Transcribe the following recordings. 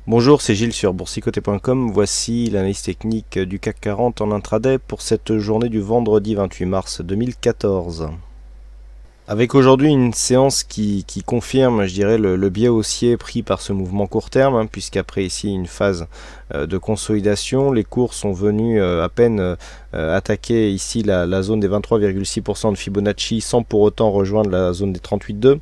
Bonjour, c'est Gilles sur boursicoté.com. Voici l'analyse technique du CAC 40 en intraday pour cette journée du vendredi 28 mars 2014. Avec aujourd'hui une séance qui confirme, je dirais, le biais haussier pris par ce mouvement court terme, puisqu'après ici une phase de consolidation, les cours sont venus à peine attaquer ici la zone des 23,6% de Fibonacci sans pour autant rejoindre la zone des 38,2.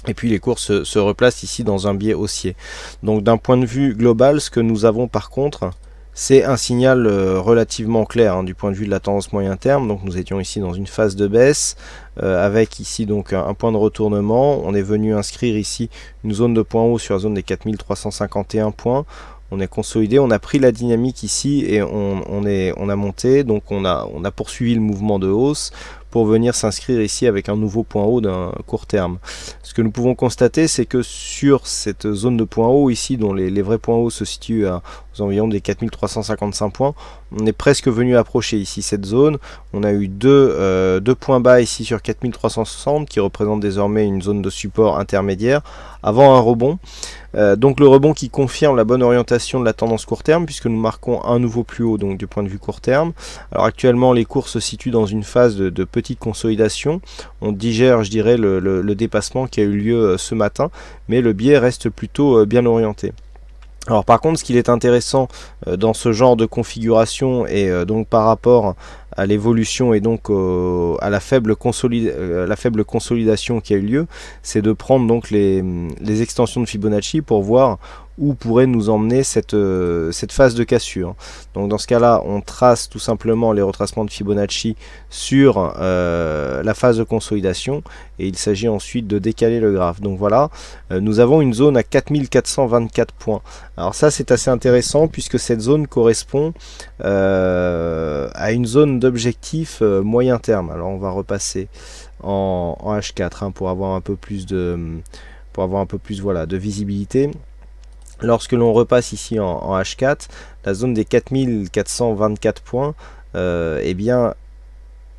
Et puis les cours se replacent ici dans un biais haussier. Donc d'un point de vue global, ce que nous avons par contre, c'est un signal relativement clair du point de vue de la tendance moyen terme. Donc nous étions ici dans une phase de baisse avec ici donc un point de retournement. On est venu inscrire ici une zone de point haut sur la zone des 4351 points. On est consolidé, on a pris la dynamique ici et on a monté, donc on a poursuivi le mouvement de hausse pour venir s'inscrire ici avec un nouveau point haut d'un court terme. Ce que nous pouvons constater, c'est que sur cette zone de point haut ici, dont les vrais points hauts se situent aux environs des 4355 points, on est presque venu approcher ici cette zone. On a eu deux points bas ici sur 4360 qui représentent désormais une zone de support intermédiaire avant un rebond. Donc le rebond qui confirme la bonne orientation de la tendance court terme puisque nous marquons un nouveau plus haut donc du point de vue court terme. Alors actuellement les cours se situent dans une phase de petite consolidation. On digère, je dirais, le dépassement qui a eu lieu ce matin, mais le biais reste plutôt bien orienté. Alors par contre, ce qui est intéressant dans ce genre de configuration et donc par rapport à l'évolution et donc à la faible consolidation qui a eu lieu, c'est de prendre donc les extensions de Fibonacci pour voir où pourrait nous emmener cette phase de cassure. Donc dans ce cas-là, on trace tout simplement les retracements de Fibonacci sur la phase de consolidation et il s'agit ensuite de décaler le graphe. Donc voilà, nous avons une zone à 4424 points. Alors ça c'est assez intéressant puisque cette zone correspond à une zone d'objectif moyen terme. Alors on va repasser en H4 pour avoir un peu plus de voilà, de visibilité. Lorsque l'on repasse ici en H4, la zone des 4424 points, eh bien,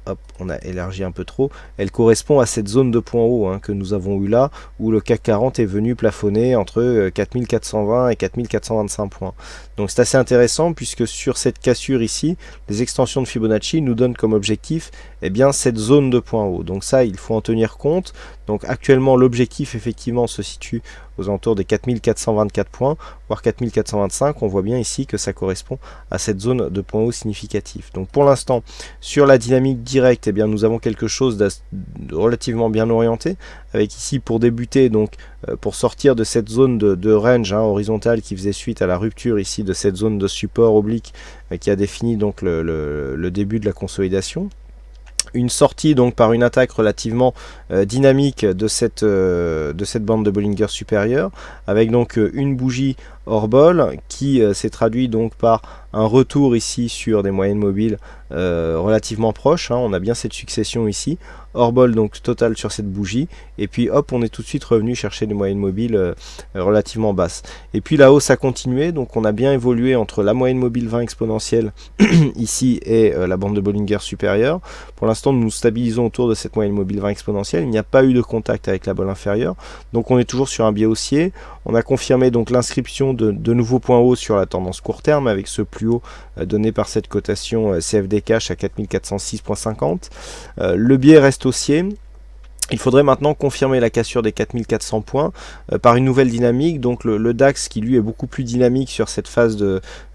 hop, on a élargi un peu trop, elle correspond à cette zone de point haut que nous avons eu là, où le CAC 40 est venu plafonner entre 4420 et 4425 points. Donc c'est assez intéressant puisque sur cette cassure ici, les extensions de Fibonacci nous donnent comme objectif bien cette zone de point haut. Donc ça, il faut en tenir compte. Donc actuellement, l'objectif effectivement se situe aux alentours des 4424 points, voire 4425. On voit bien ici que ça correspond à cette zone de point haut significatif. Donc pour l'instant, sur la dynamique directe, bien, nous avons quelque chose de relativement bien orienté, avec ici pour débuter, donc pour sortir de cette zone de range horizontale qui faisait suite à la rupture ici de cette zone de support oblique qui a défini donc le début de la consolidation. Une sortie donc par une attaque relativement dynamique de cette bande de Bollinger supérieure, avec donc une bougie hors bol qui s'est traduit donc par un retour ici sur des moyennes mobiles relativement proches. On a bien cette succession ici, hors bol donc total sur cette bougie, et puis hop, on est tout de suite revenu chercher des moyennes mobiles relativement basses. Et puis la hausse a continué, donc on a bien évolué entre la moyenne mobile 20 exponentielle ici et la bande de Bollinger supérieure. Pour l'instant, nous nous stabilisons autour de cette moyenne mobile 20 exponentielle. Il n'y a pas eu de contact avec la bolle inférieure, donc on est toujours sur un biais haussier. On a confirmé donc l'inscription de nouveaux points hauts sur la tendance court terme avec ce plus haut donné par cette cotation CFD Cash à 4406,50. Le biais reste haussier. Il faudrait maintenant confirmer la cassure des 4400 points par une nouvelle dynamique. Donc le DAX qui lui est beaucoup plus dynamique sur cette phase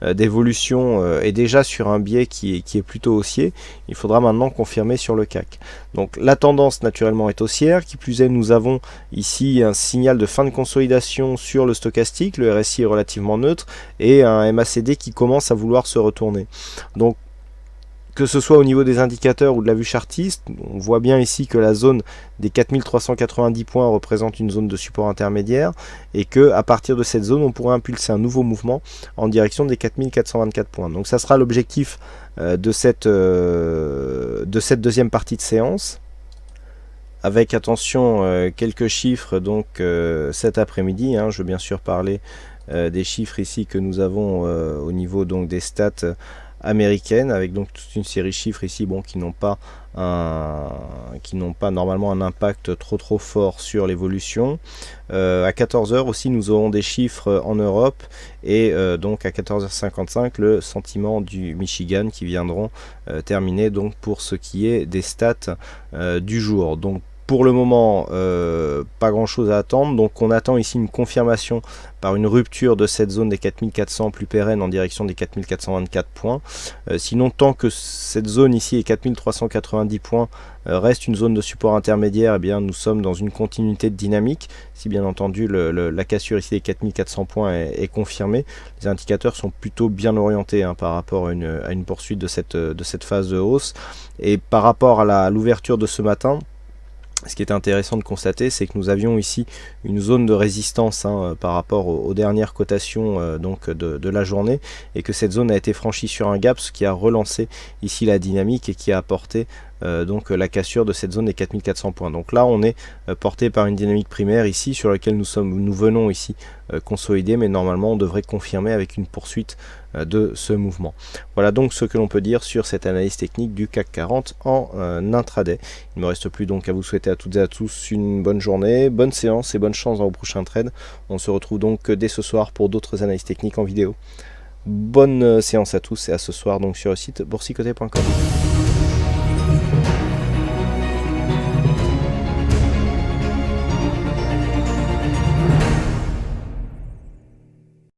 d'évolution est déjà sur un biais qui est plutôt haussier. Il faudra maintenant confirmer sur le CAC. Donc la tendance naturellement est haussière. Qui plus est, nous avons ici un signal de fin de consolidation sur le stochastique. Le RSI est relativement neutre et un MACD qui commence à vouloir se retourner. Donc que ce soit au niveau des indicateurs ou de la vue chartiste, on voit bien ici que la zone des 4390 points représente une zone de support intermédiaire et que à partir de cette zone, on pourrait impulser un nouveau mouvement en direction des 4424 points. Donc ça sera l'objectif de cette deuxième partie de séance. Avec attention quelques chiffres donc cet après-midi. Je veux bien sûr parler des chiffres ici que nous avons au niveau donc des stats américaine, avec donc toute une série de chiffres ici qui n'ont pas normalement un impact trop fort sur l'évolution. À 14 h aussi, nous aurons des chiffres en Europe, et donc à 14h55 le sentiment du Michigan qui viendront terminer donc pour ce qui est des stats du jour. Donc pour le moment, pas grand chose à attendre. Donc on attend ici une confirmation par une rupture de cette zone des 4400 plus pérenne en direction des 4424 points. Sinon, tant que cette zone ici est 4390 points reste une zone de support intermédiaire, eh bien nous sommes dans une continuité de dynamique. Si bien entendu la cassure ici des 4400 points est confirmée, les indicateurs sont plutôt bien orientés par rapport à une poursuite de cette phase de hausse. Et par rapport à l'ouverture de ce matin, ce qui est intéressant de constater, c'est que nous avions ici une zone de résistance par rapport aux dernières cotations donc de la journée, et que cette zone a été franchie sur un gap, ce qui a relancé ici la dynamique et qui a apporté donc la cassure de cette zone des 4400 points. Donc là on est porté par une dynamique primaire ici sur laquelle nous venons ici consolider, mais normalement on devrait confirmer avec une poursuite de ce mouvement. Voilà donc ce que l'on peut dire sur cette analyse technique du CAC 40 en intraday. Il ne me reste plus donc à vous souhaiter à toutes et à tous une bonne journée, bonne séance et bonne chance dans vos prochains trades. On se retrouve donc dès ce soir pour d'autres analyses techniques en vidéo. Bonne séance à tous et à ce soir donc sur le site boursicoté.com.